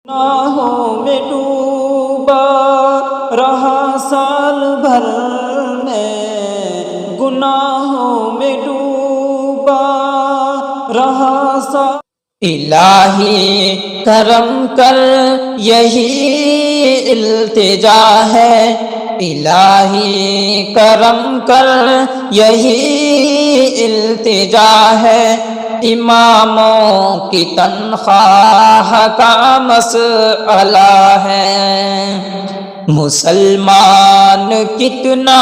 گناہوں میں ڈوبا رہا سال بھر میں، گناہوں میں ڈوبا رہا سال۔ الہی کرم کر یہی التجا ہے، الہی کرم کر یہی التجا ہے، اماموں کی تنخواہ کا مسئلہ ہے۔ مسلمان کتنا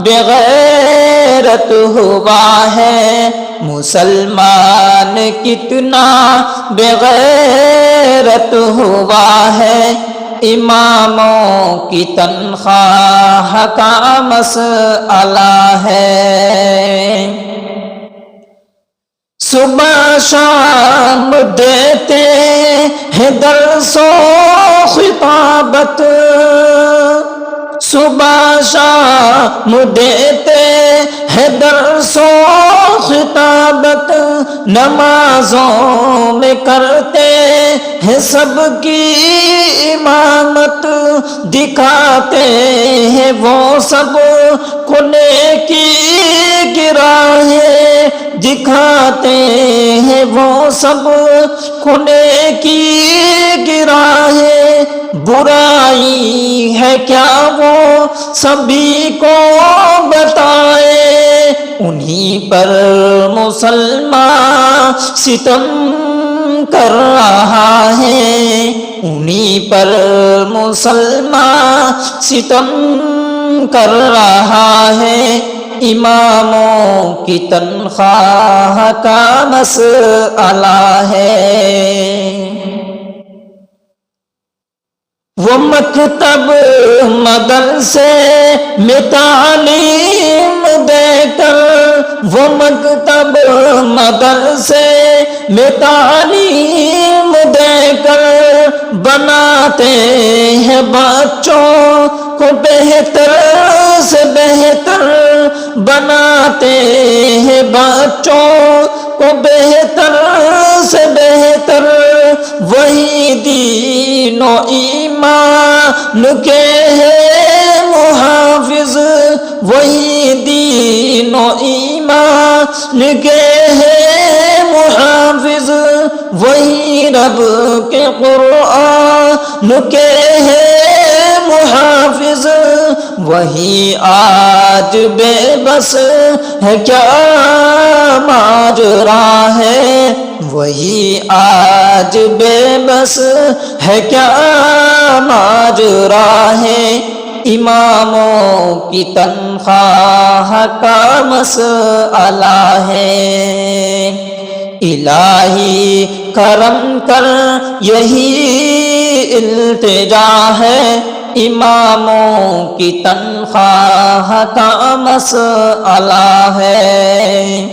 بغیرت ہوا ہے، مسلمان کتنا بغیرت ہوا ہے، اماموں کی تنخواہ کا مسئلہ ہے۔ صبح شام دیتے ہیں درس و خطابت، صبح شام دیتے ہیں درس و خطابت، نمازوں میں کرتے ہیں سب کی امامت، دکھاتے ہیں وہ سب کو نیکی کی راہیں، دکھاتے ہیں وہ سب کو نیکی کی راہیں، برائی ہے کیا وہ سبھی کو بتائے، انہی پر مسلمان ستم کر رہا ہے، انہی پر مسلمان ستم کر رہا ہے، اماموں کی تنخواہ کا مسئلہ ہے۔ وہ مکتب مدرسے میں تعلیم دے کر، وہ مکتب مدرسے میں تعلیم دے کر، بناتے ہیں بچوں کو بہتر سے بہتر، بناتے ہیں بچوں کو بہتر سے بہتر، وہی دین و ایمان کے ہیں محافظ، وہی دین و ایمان کے ہیں محافظ، وہی رب کے قرآن کے ہیں محافظ، وہی آج بے بس ہے کیا ماجرا ہے، وہی آج بے بس ہے کیا ماجرا ہے، اماموں کی تنخواہ کا مسئلہ ہے۔ الہی کرم کر یہی التجا ہے، اماموں کی تنخواہ کا مسئلہ ہے۔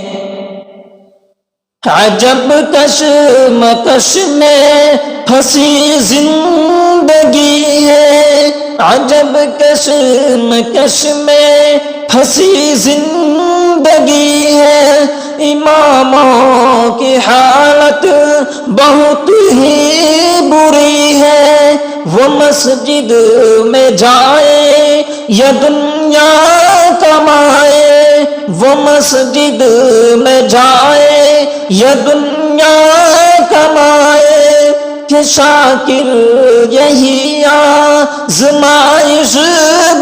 عجب کشمکش میں پھنسی زندگی ہے، عجب کشمکش میں پھنسی زندگی ہے، اماموں کی حالت بہت ہی بری ہے، وہ مسجد میں جائے یا دنیا کمائے، وہ مسجد میں جائے یا دنیا کمائے، کہ شاکر یہی آزمائش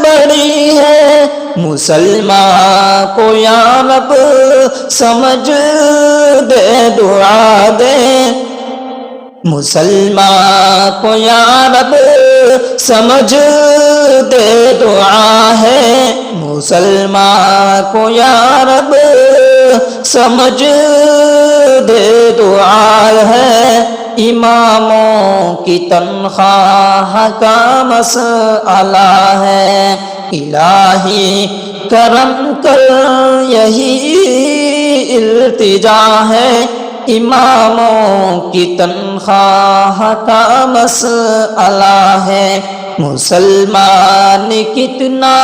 بڑی ہے، مسلمان کو یا رب سمجھ دے دعا دے، مسلمان کو یا رب سمجھ دے دعا ہے، مسلمان کو یا رب سمجھ دے دعا ہے، اماموں کی تنخواہ کا مسئلہ ہے۔ الہی کرم کر یہی التجا ہے، اماموں کی تنخواہ کا مسئلہ ہے۔ مسلمان کتنا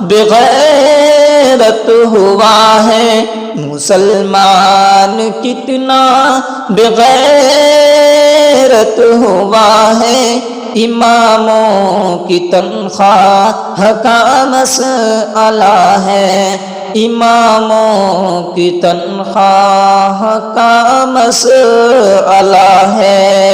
بغیرت ہوا ہے، مسلمان کتنا بغیرت ہوا ہے، اماموں کی تنخواہ کا مسئلہ ہے، اماموں کی تنخواہ کا مسئلہ ہے۔